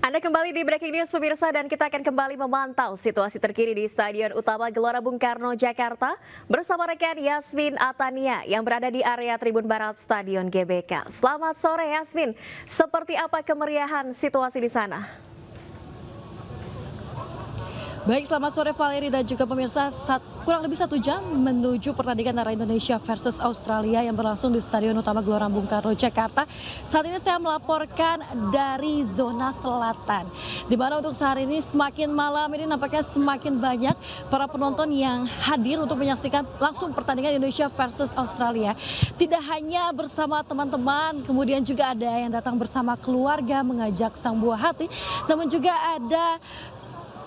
Anda kembali di Breaking News pemirsa dan kita akan kembali memantau situasi terkini di Stadion Utama Gelora Bung Karno, Jakarta bersama rekan Yasmin Atania yang berada di area Tribun Barat Stadion GBK. Selamat sore Yasmin, seperti apa kemeriahan situasi di sana? Baik, selamat sore Valeri dan juga pemirsa. Kurang lebih 1 jam menuju pertandingan antara Indonesia versus Australia yang berlangsung di Stadion Utama Gelora Bung Karno, Jakarta. Saat ini saya melaporkan dari zona selatan, di mana untuk sehari ini semakin malam ini nampaknya semakin banyak para penonton yang hadir untuk menyaksikan langsung pertandingan Indonesia versus Australia. Tidak hanya bersama teman-teman, kemudian juga ada yang datang bersama keluarga mengajak sang buah hati, namun juga ada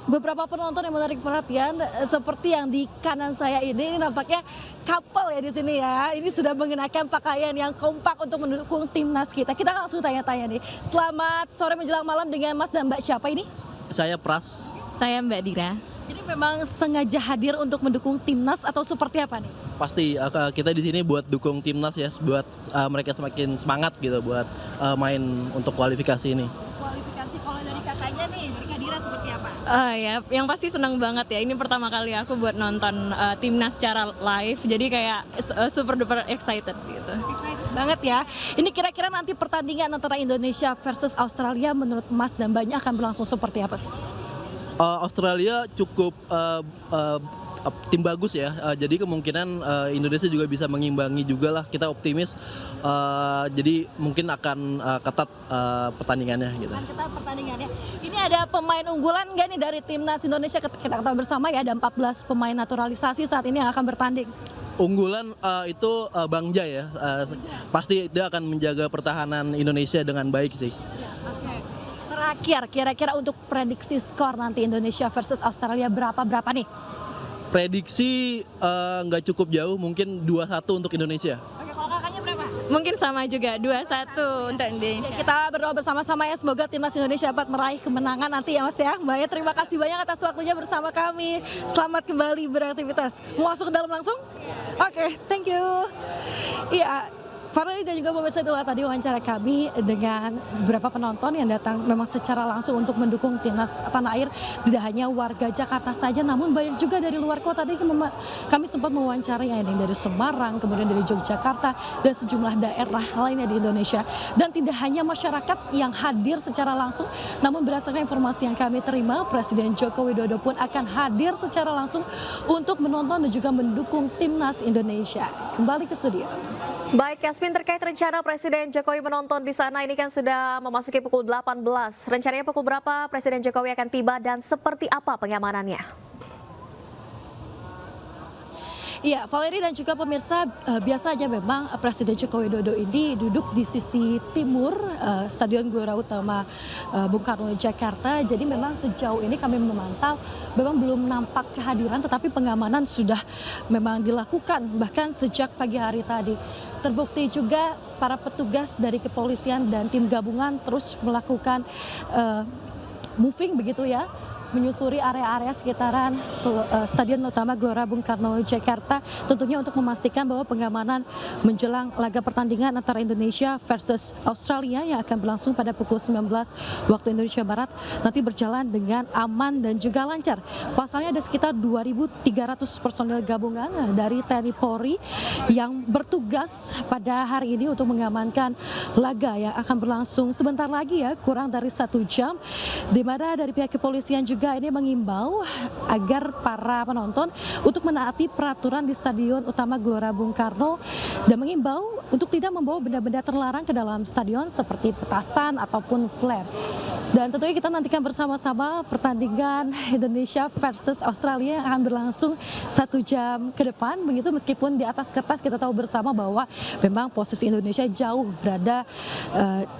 beberapa penonton yang menarik perhatian seperti yang di kanan saya ini nampaknya couple ya di sini ya. Ini sudah mengenakan pakaian yang kompak untuk mendukung timnas kita. Kita langsung tanya-tanya nih. Selamat sore menjelang malam dengan Mas dan Mbak siapa ini? Saya Pras. Saya Mbak Dira. Jadi memang sengaja hadir untuk mendukung timnas atau seperti apa nih? Pasti kita di sini buat dukung timnas ya, buat mereka semakin semangat gitu buat main untuk kualifikasi ini. Kualifikasi kalau dari kakaknya nih, dari Kak Dira seperti apa? Ya, yang pasti senang banget ya. Ini pertama kali aku buat nonton timnas secara live, jadi kayak super duper excited gitu. Excited banget ya. Ini kira-kira nanti pertandingan antara Indonesia versus Australia menurut Mas dan Mbaknya akan berlangsung seperti apa sih? Australia cukup tim bagus ya, jadi kemungkinan Indonesia juga bisa mengimbangi juga lah. Kita optimis, jadi mungkin akan ketat pertandingannya gitu. Akan ketat pertandingannya. Ini ada pemain unggulan nggak nih dari timnas Indonesia? Kita ketahui bersama ya ada 14 pemain naturalisasi saat ini yang akan bertanding. Unggulan itu Bang Jai ya, pasti dia akan menjaga pertahanan Indonesia dengan baik sih. Oke. Terakhir, kira-kira untuk prediksi skor nanti Indonesia versus Australia berapa nih? Prediksi nggak cukup jauh, mungkin 2-1 untuk Indonesia. Oke, kalau kakaknya berapa? Mungkin sama juga 2-1 untuk Indonesia. Kita berdoa bersama-sama ya, semoga timnas Indonesia dapat meraih kemenangan nanti ya Mas ya. Mbak ya, terima kasih banyak atas waktunya bersama kami. Selamat kembali beraktivitas. Mau masuk ke dalam langsung? Oke, thank you. Iya. Farli dan juga pemirsa, itulah tadi wawancara kami dengan beberapa penonton yang datang memang secara langsung untuk mendukung timnas tanah air. Tidak hanya warga Jakarta saja, namun banyak juga dari luar kota. Tadi kami sempat mewawancarai yang dari Semarang, kemudian dari Yogyakarta, dan sejumlah daerah lainnya di Indonesia. Dan tidak hanya masyarakat yang hadir secara langsung, namun berdasarkan informasi yang kami terima, Presiden Joko Widodo pun akan hadir secara langsung untuk menonton dan juga mendukung timnas Indonesia. Kembali ke studio. Baik Yasmin, terkait rencana Presiden Jokowi menonton di sana ini kan sudah memasuki pukul 18. Rencananya pukul berapa Presiden Jokowi akan tiba dan seperti apa pengamanannya? Iya, Valeri dan juga pemirsa, biasanya memang Presiden Joko Widodo ini duduk di sisi timur Stadion Gelora Utama Bung Karno, Jakarta. Jadi memang sejauh ini kami memantau memang belum nampak kehadiran, tetapi pengamanan sudah memang dilakukan bahkan sejak pagi hari tadi. Terbukti juga para petugas dari kepolisian dan tim gabungan terus melakukan moving begitu ya, menyusuri area-area sekitaran Stadion Utama Gelora Bung Karno, Jakarta, tentunya untuk memastikan bahwa pengamanan menjelang laga pertandingan antara Indonesia versus Australia yang akan berlangsung pada pukul 19 waktu Indonesia Barat nanti berjalan dengan aman dan juga lancar. Pasalnya ada sekitar 2.300 personil gabungan dari TNI Polri yang bertugas pada hari ini untuk mengamankan laga yang akan berlangsung sebentar lagi ya, kurang dari 1 jam, di mana dari pihak kepolisian juga ini mengimbau agar para penonton untuk menaati peraturan di Stadion Utama Gelora Bung Karno dan mengimbau untuk tidak membawa benda-benda terlarang ke dalam stadion seperti petasan ataupun flare. Dan tentunya kita nantikan bersama-sama pertandingan Indonesia versus Australia yang akan berlangsung 1 jam ke depan. Begitu, meskipun di atas kertas kita tahu bersama bahwa memang posisi Indonesia jauh berada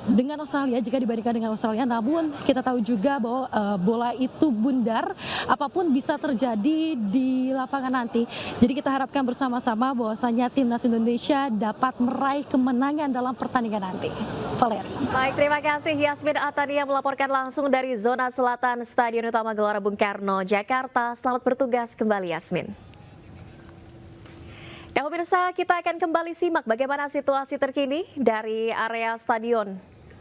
dengan Australia jika dibandingkan dengan Australia. Namun kita tahu juga bahwa bola itu bundar, apapun bisa terjadi di lapangan nanti. Jadi kita harapkan bersama-sama bahwasanya timnas Indonesia dapat meraih kemenangan dalam pertandingan nanti. Valeri. Baik, terima kasih Yasmin Atania melaporkan langsung dari zona selatan Stadion Utama Gelora Bung Karno, Jakarta. Selamat bertugas kembali Yasmin. Dan pemirsa, kita akan kembali simak bagaimana situasi terkini dari area stadion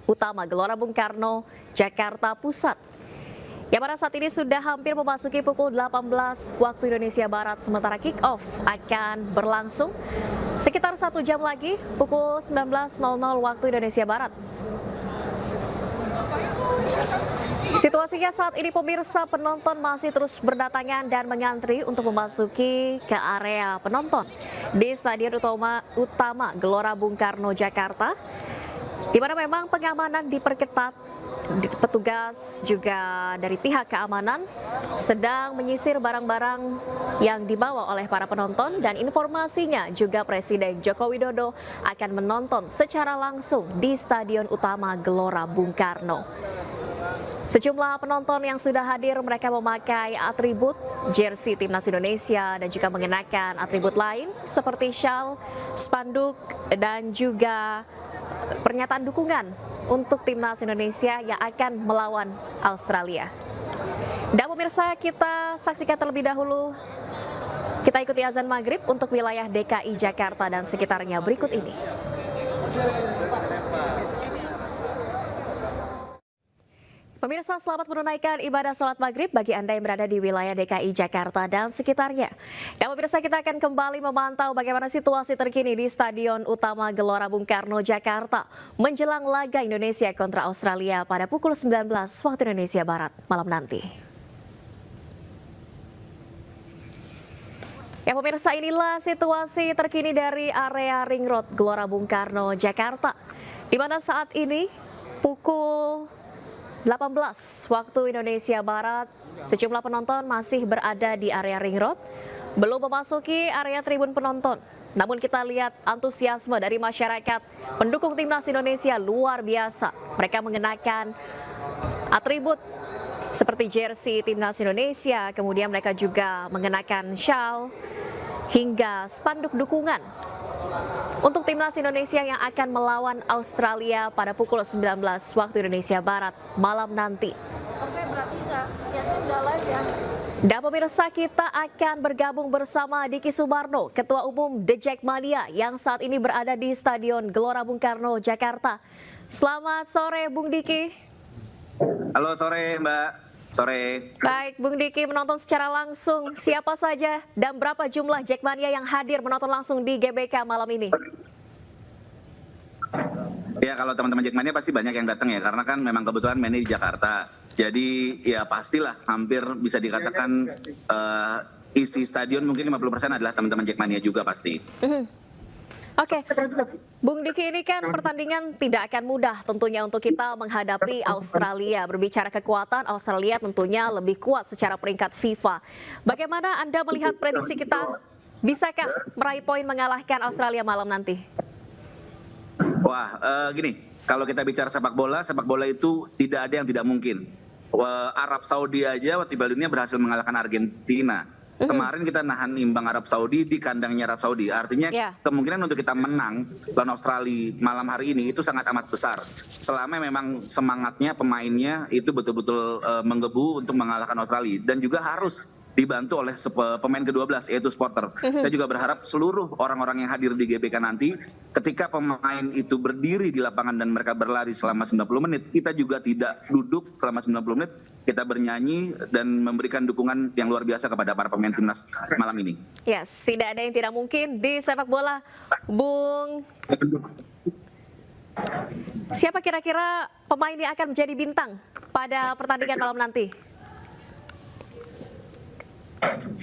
Utama Gelora Bung Karno, Jakarta Pusat. Yang pada saat ini sudah hampir memasuki pukul 18 waktu Indonesia Barat, sementara kick-off akan berlangsung sekitar 1 jam lagi, pukul 19.00 waktu Indonesia Barat. Situasinya saat ini pemirsa, penonton masih terus berdatangan dan mengantri untuk memasuki ke area penonton di Stadion Utama Gelora Bung Karno, Jakarta, di mana memang pengamanan diperketat. Petugas juga dari pihak keamanan sedang menyisir barang-barang yang dibawa oleh para penonton, dan informasinya juga Presiden Joko Widodo akan menonton secara langsung di Stadion Utama Gelora Bung Karno. Sejumlah penonton yang sudah hadir, mereka memakai atribut jersey Timnas Indonesia dan juga mengenakan atribut lain seperti syal, spanduk, dan juga pernyataan dukungan untuk Timnas Indonesia yang akan melawan Australia. Dan pemirsa, kita saksikan terlebih dahulu, kita ikuti azan maghrib untuk wilayah DKI Jakarta dan sekitarnya berikut ini. Pemirsa, selamat menunaikan ibadah sholat maghrib bagi Anda yang berada di wilayah DKI Jakarta dan sekitarnya. Dan pemirsa, kita akan kembali memantau bagaimana situasi terkini di Stadion Utama Gelora Bung Karno, Jakarta menjelang laga Indonesia kontra Australia pada pukul 19 waktu Indonesia Barat malam nanti. Ya pemirsa, inilah situasi terkini dari area Ring Road Gelora Bung Karno, Jakarta, di mana saat ini pukul 18 waktu Indonesia Barat, sejumlah penonton masih berada di area Ring Road, belum memasuki area tribun penonton. Namun kita lihat antusiasme dari masyarakat pendukung Timnas Indonesia luar biasa. Mereka mengenakan atribut seperti jersey Timnas Indonesia, kemudian mereka juga mengenakan syal hingga spanduk dukungan untuk Timnas Indonesia yang akan melawan Australia pada pukul 19 waktu Indonesia Barat malam nanti. Oke, berarti Yasmin nggak live ya? Dan pemirsa, kita akan bergabung bersama Diki Sumarno, Ketua Umum The Jackmania yang saat ini berada di Stadion Gelora Bung Karno, Jakarta. Selamat sore Bung Diki. Halo sore Mbak. Sore. Baik, Bung Diki, menonton secara langsung siapa saja dan berapa jumlah Jackmania yang hadir menonton langsung di GBK malam ini? Ya, kalau teman-teman Jackmania pasti banyak yang datang ya, karena kan memang kebetulan mainnya di Jakarta. Jadi ya pastilah hampir bisa dikatakan isi stadion mungkin 50% adalah teman-teman Jackmania juga pasti. Oke, Bung Diki, ini kan pertandingan tidak akan mudah tentunya untuk kita menghadapi Australia. Berbicara kekuatan, Australia tentunya lebih kuat secara peringkat FIFA. Bagaimana Anda melihat prediksi kita? Bisakah meraih poin mengalahkan Australia malam nanti? Wah, gini, kalau kita bicara sepak bola itu tidak ada yang tidak mungkin. Arab Saudi aja waktu Piala Dunia berhasil mengalahkan Argentina. Kemarin kita nahan imbang Arab Saudi di kandangnya Arab Saudi. Artinya kemungkinan untuk kita menang lawan Australia malam hari ini itu sangat amat besar. Selama memang semangatnya pemainnya itu betul-betul menggebu untuk mengalahkan Australia. Dan juga harus dibantu oleh pemain ke-12 yaitu supporter. Saya juga berharap seluruh orang-orang yang hadir di GBK nanti ketika pemain itu berdiri di lapangan dan mereka berlari selama 90 menit, kita juga tidak duduk selama 90 menit, kita bernyanyi dan memberikan dukungan yang luar biasa kepada para pemain timnas malam ini. Yes, tidak ada yang tidak mungkin di sepak bola. Bung, siapa kira-kira pemain yang akan menjadi bintang pada pertandingan malam nanti?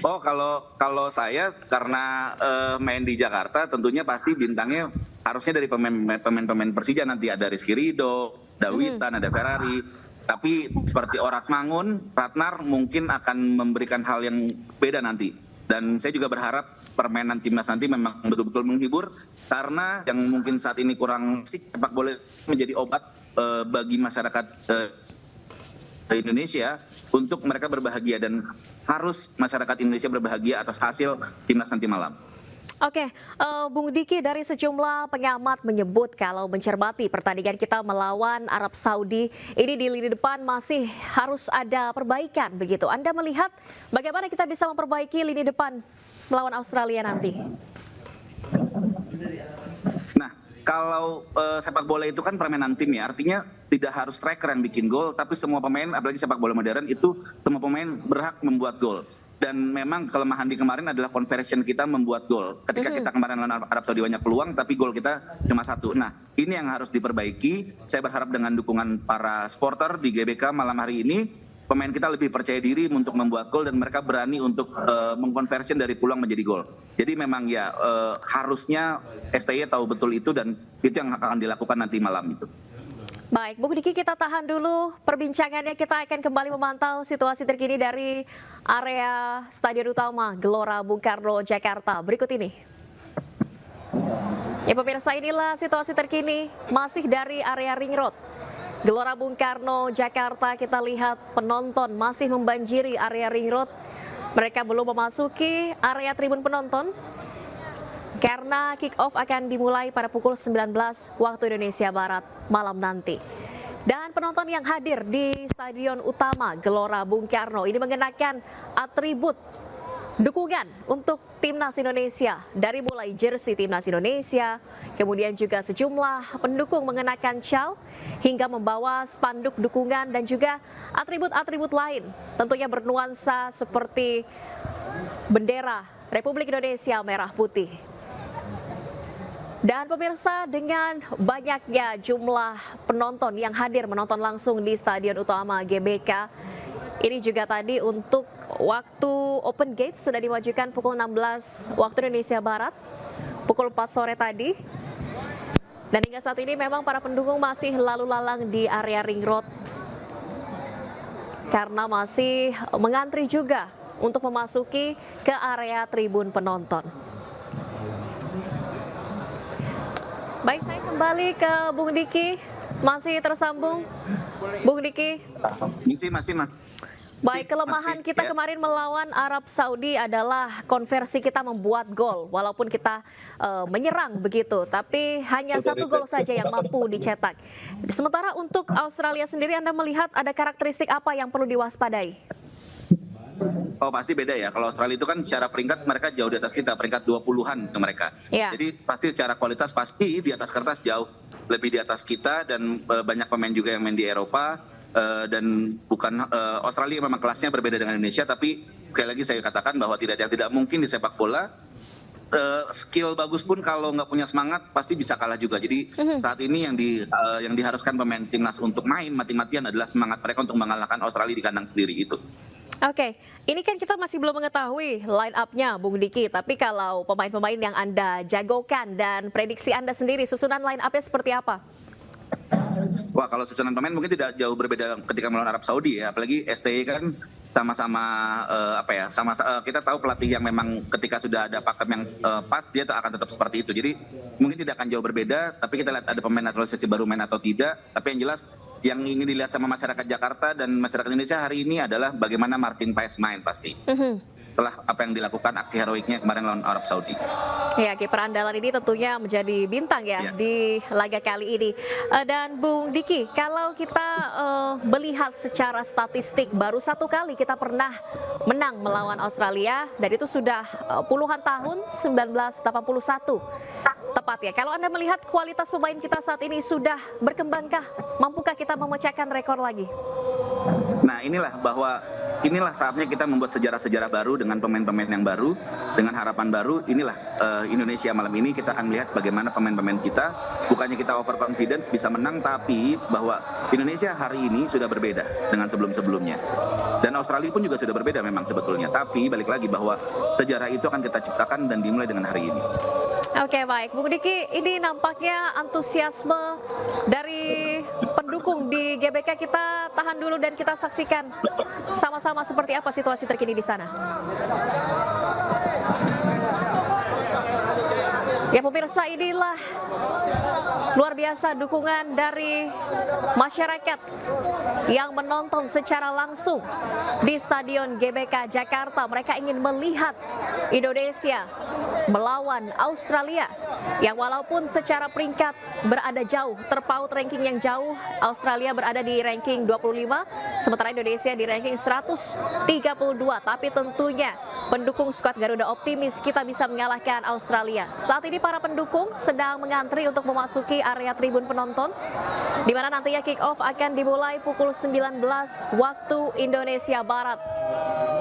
Oh, kalau saya karena main di Jakarta tentunya pasti bintangnya harusnya dari pemain Persija. Nanti ada Rizky Ridho, ada Witan, ada Ferrari. Tapi seperti Orat Mangun, Ratnar mungkin akan memberikan hal yang beda nanti. Dan saya juga berharap permainan timnas nanti memang betul-betul menghibur, karena yang mungkin saat ini kurang sepak bola menjadi obat bagi masyarakat Indonesia untuk mereka berbahagia, dan harus masyarakat Indonesia berbahagia atas hasil timnas nanti malam. Oke, Bung Diki, dari sejumlah pengamat menyebut kalau mencermati pertandingan kita melawan Arab Saudi, ini di lini depan masih harus ada perbaikan begitu. Anda melihat bagaimana kita bisa memperbaiki lini depan melawan Australia nanti? Nah, kalau sepak bola itu kan permainan tim ya, artinya tidak harus striker yang bikin gol, tapi semua pemain, apalagi sepak bola modern itu semua pemain berhak membuat gol. Dan memang kelemahan di kemarin adalah conversion kita membuat gol. Ketika kita kemarin lawan Arab Saudi banyak peluang, tapi gol kita cuma 1. Nah, ini yang harus diperbaiki. Saya berharap dengan dukungan para supporter di GBK malam hari ini, pemain kita lebih percaya diri untuk membuat gol dan mereka berani untuk mengkonversi dari peluang menjadi gol. Jadi memang ya harusnya STY tahu betul itu dan itu yang akan dilakukan nanti malam itu. Baik, Bung Diki, kita tahan dulu perbincangannya. Kita akan kembali memantau situasi terkini dari area Stadion Utama Gelora Bung Karno, Jakarta. Berikut ini. Ya pemirsa, inilah situasi terkini masih dari area Ring Road Gelora Bung Karno, Jakarta. Kita lihat penonton masih membanjiri area Ring Road. Mereka belum memasuki area tribun penonton karena kick off akan dimulai pada pukul 19 waktu Indonesia Barat malam nanti. Dan penonton yang hadir di Stadion Utama Gelora Bung Karno ini mengenakan atribut dukungan untuk Timnas Indonesia, dari mulai jersey Timnas Indonesia, kemudian juga sejumlah pendukung mengenakan syal hingga membawa spanduk dukungan dan juga atribut-atribut lain, tentunya bernuansa seperti bendera Republik Indonesia merah putih. Dan pemirsa, dengan banyaknya jumlah penonton yang hadir menonton langsung di Stadion Utama GBK, ini juga tadi untuk waktu open gate sudah dimajukan pukul 16 waktu Indonesia Barat, pukul 4 sore tadi. Dan hingga saat ini memang para pendukung masih lalu lalang di area Ring Road karena masih mengantri juga untuk memasuki ke area tribun penonton. Baik, saya kembali ke Bung Diki, masih tersambung. Bung Diki. Masih. Baik, kelemahan kita kemarin melawan Arab Saudi adalah konversi kita membuat gol, walaupun kita menyerang begitu, tapi hanya 1 gol saja yang mampu dicetak. Sementara untuk Australia sendiri, Anda melihat ada karakteristik apa yang perlu diwaspadai? Oh pasti beda ya, kalau Australia itu kan secara peringkat mereka jauh di atas kita, peringkat 20-an ke mereka. Jadi pasti secara kualitas pasti di atas kertas jauh lebih di atas kita dan banyak pemain juga yang main di Eropa dan bukan Australia memang kelasnya berbeda dengan Indonesia, tapi sekali lagi saya katakan bahwa tidak mungkin di sepak bola. Skill bagus pun kalau nggak punya semangat pasti bisa kalah juga. Jadi saat ini yang diharuskan pemain timnas untuk main mati-matian adalah semangat mereka untuk mengalahkan Australia di kandang sendiri itu. Oke, ini kan kita masih belum mengetahui line up-nya Bung Diki, tapi kalau pemain-pemain yang Anda jagokan dan prediksi Anda sendiri, susunan line up-nya seperti apa? Wah, kalau susunan pemain mungkin tidak jauh berbeda ketika melawan Arab Saudi ya, apalagi STY kan sama-sama kita tahu pelatih yang memang ketika sudah ada pakem yang pas dia akan tetap seperti itu. Jadi mungkin tidak akan jauh berbeda, tapi kita lihat ada pemain naturalisasi baru main atau tidak. Tapi yang jelas yang ingin dilihat sama masyarakat Jakarta dan masyarakat Indonesia hari ini adalah bagaimana Martin Paes main pasti. Setelah apa yang dilakukan aksi heroiknya kemarin lawan Arab Saudi. Ya, kiper andalan ini tentunya menjadi bintang ya di laga kali ini. Dan Bung Diki, kalau kita melihat secara statistik, baru 1 kali kita pernah menang melawan Australia, dan itu sudah puluhan tahun, 1981 tepat ya. Kalau Anda melihat kualitas pemain kita saat ini sudah berkembangkah? Mampukah kita memecahkan rekor lagi? Nah, inilah saatnya kita membuat sejarah-sejarah baru dengan pemain-pemain yang baru, dengan harapan baru. Inilah Indonesia malam ini kita akan melihat bagaimana pemain-pemain kita, bukannya kita overconfidence bisa menang, tapi bahwa Indonesia hari ini sudah berbeda dengan sebelum-sebelumnya. Dan Australia pun juga sudah berbeda memang sebetulnya, tapi balik lagi bahwa sejarah itu akan kita ciptakan dan dimulai dengan hari ini. Oke, baik. Bung Diki, ini nampaknya antusiasme dari pendukung di GBK. Kita tahan dulu dan kita saksikan sama-sama seperti apa situasi terkini di sana. Ya pemirsa, inilah luar biasa dukungan dari masyarakat yang menonton secara langsung di Stadion GBK Jakarta. Mereka ingin melihat Indonesia melawan Australia yang walaupun secara peringkat berada jauh, terpaut ranking yang jauh. Australia berada di ranking 25, sementara Indonesia di ranking 132. Tapi tentunya pendukung skuad Garuda optimis kita bisa mengalahkan Australia. Saat ini para pendukung sedang mengantri untuk memasuki area tribun penonton, di mana nantinya kick off akan dimulai pukul 19 waktu Indonesia Barat.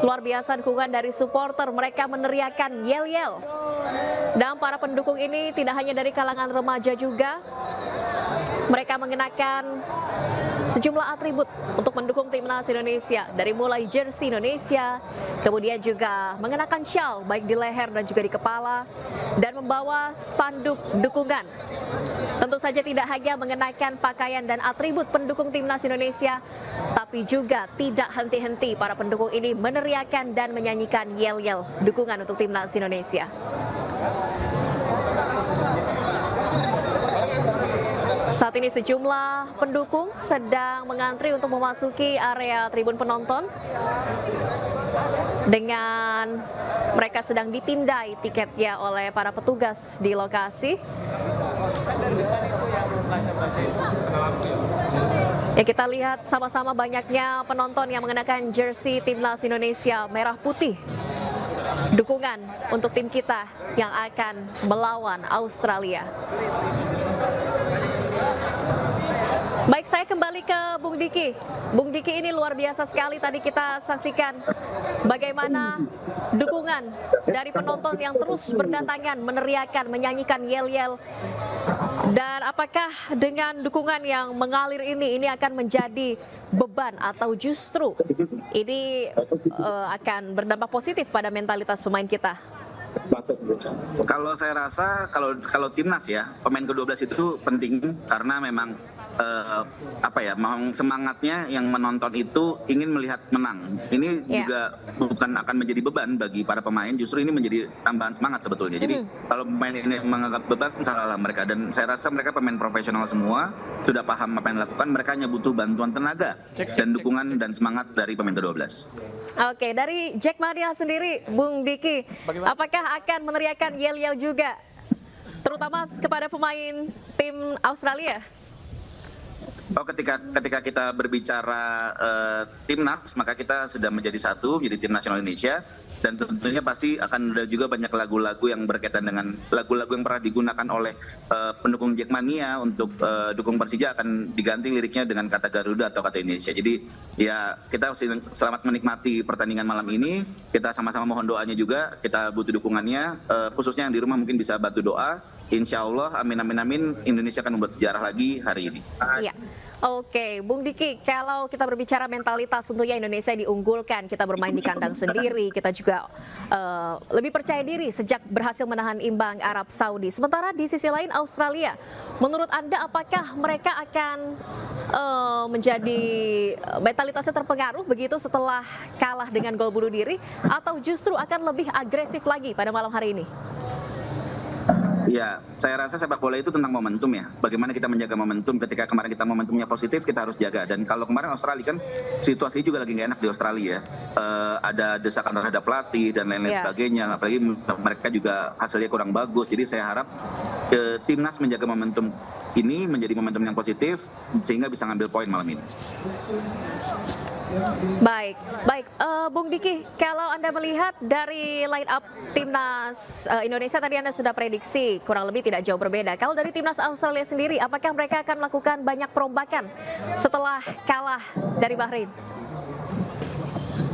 Luar biasa dukungan dari supporter, mereka meneriakan yel-yel. Dan para pendukung ini tidak hanya dari kalangan remaja juga, mereka mengenakan sejumlah atribut untuk mendukung timnas Indonesia, dari mulai jersey Indonesia, kemudian juga mengenakan shawl baik di leher dan juga di kepala, dan membawa spanduk dukungan. Tentu saja tidak hanya mengenakan pakaian dan atribut pendukung timnas Indonesia, tapi juga tidak henti-henti para pendukung ini meneriakan dan menyanyikan yel-yel dukungan untuk timnas Indonesia. Saat ini sejumlah pendukung sedang mengantri untuk memasuki area tribun penonton dengan mereka sedang ditindai tiketnya oleh para petugas di lokasi. Ya, kita lihat sama-sama banyaknya penonton yang mengenakan jersey timnas Indonesia merah putih. Dukungan untuk tim kita yang akan melawan Australia. Baik, saya kembali ke Bung Diki. Bung Diki, ini luar biasa sekali tadi kita saksikan bagaimana dukungan dari penonton yang terus berdatangan, meneriakan, menyanyikan yel-yel. Dan apakah dengan dukungan yang mengalir ini akan menjadi beban atau justru ini akan berdampak positif pada mentalitas pemain kita? Kalau saya rasa kalau timnas ya, pemain ke-12 itu penting karena memang semangatnya yang menonton itu ingin melihat menang. Ini juga bukan akan menjadi beban bagi para pemain, justru ini menjadi tambahan semangat sebetulnya. Jadi kalau pemain ini menganggap beban, salahlah mereka. Dan saya rasa mereka pemain profesional semua, sudah paham apa yang dilakukan, mereka hanya butuh bantuan tenaga dan dukungan dan semangat dari pemain ke-12. Oke, dari Jackmania sendiri, Bung Diki, apakah akan meneriakan yel-yel juga, terutama kepada pemain tim Australia? Oh, ketika kita berbicara timnas, maka kita sudah menjadi satu, menjadi tim nasional Indonesia, dan tentunya pasti akan ada juga banyak lagu-lagu yang berkaitan dengan lagu-lagu yang pernah digunakan oleh pendukung Jackmania untuk dukung Persija akan diganti liriknya dengan kata Garuda atau kata Indonesia. Jadi ya kita selamat menikmati pertandingan malam ini. Kita sama-sama mohon doanya juga, kita butuh dukungannya, khususnya yang di rumah mungkin bisa bantu doa. Insya Allah, amin amin amin, Indonesia akan membuat sejarah lagi hari ini. Iya. Oke, Bung Diki, kalau kita berbicara mentalitas, tentunya Indonesia diunggulkan. Kita bermain di kandang sendiri, kita juga lebih percaya diri sejak berhasil menahan imbang Arab Saudi. Sementara di sisi lain Australia, menurut Anda apakah mereka akan menjadi mentalitasnya terpengaruh begitu setelah kalah dengan gol bunuh diri, atau justru akan lebih agresif lagi pada malam hari ini? Ya, saya rasa sepak bola itu tentang momentum ya. Bagaimana kita menjaga momentum. Ketika kemarin kita momentumnya positif, kita harus jaga. Dan kalau kemarin Australia kan situasi juga lagi nggak enak di Australia. Ada desakan terhadap pelatih dan lain-lain sebagainya. Apalagi mereka juga hasilnya kurang bagus. Jadi saya harap timnas menjaga momentum ini menjadi momentum yang positif sehingga bisa ngambil poin malam ini. Baik. Bung Diki, kalau Anda melihat dari line up timnas Indonesia tadi Anda sudah prediksi kurang lebih tidak jauh berbeda. Kalau dari timnas Australia sendiri, apakah mereka akan melakukan banyak perombakan setelah kalah dari Bahrain?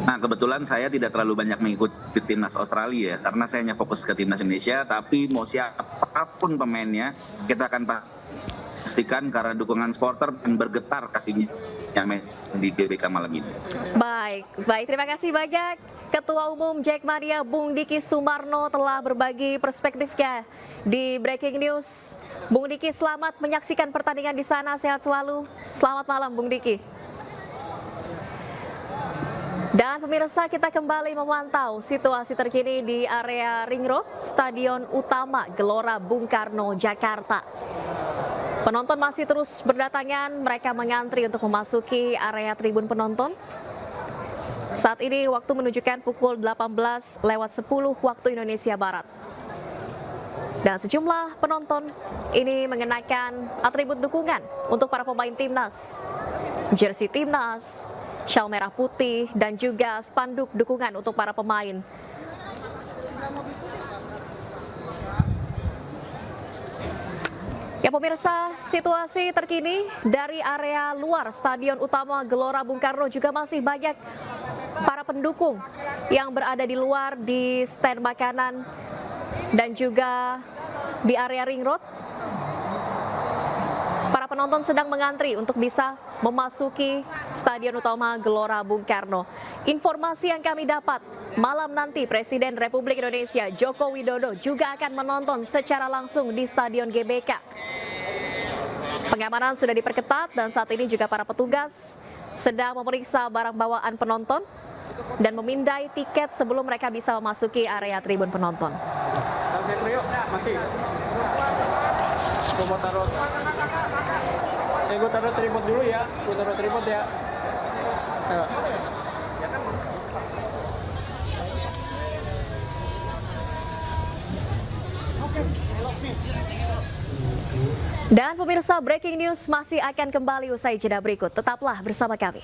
Nah, kebetulan saya tidak terlalu banyak mengikuti timnas Australia ya, karena saya hanya fokus ke timnas Indonesia. Tapi mau siapapun pemainnya, kita akan pastikan karena dukungan supporter dan bergetar kakinya yang main di GBK malam ini. Baik. Terima kasih banyak Ketua Umum Jackmania Bung Diki Sumarno telah berbagi perspektifnya di Breaking News. Bung Diki, selamat menyaksikan pertandingan di sana, sehat selalu. Selamat malam Bung Diki. Dan pemirsa, kita kembali memantau situasi terkini di area Ring Road, Stadion Utama Gelora Bung Karno, Jakarta. Penonton masih terus berdatangan, mereka mengantri untuk memasuki area tribun penonton. Saat ini waktu menunjukkan pukul 18:10 waktu Indonesia Barat. Dan sejumlah penonton ini mengenakan atribut dukungan untuk para pemain timnas. Jersey timnas, shawl merah putih, dan juga spanduk dukungan untuk para pemain. Ya pemirsa, situasi terkini dari area luar Stadion Utama Gelora Bung Karno juga masih banyak para pendukung yang berada di luar di stand makanan dan juga di area ring road. Para penonton sedang mengantri untuk bisa memasuki Stadion Utama Gelora Bung Karno. Informasi yang kami dapat, malam nanti Presiden Republik Indonesia Joko Widodo juga akan menonton secara langsung di Stadion GBK. Pengamanan sudah diperketat dan saat ini juga para petugas sedang memeriksa barang bawaan penonton dan memindai tiket sebelum mereka bisa memasuki area tribun penonton. Masih. Gue mau taruh. Gue taruh tripod dulu ya. Gue taruh tripod ya. Ayo. Dan pemirsa, breaking news masih akan kembali usai jeda berikut. Tetaplah bersama kami.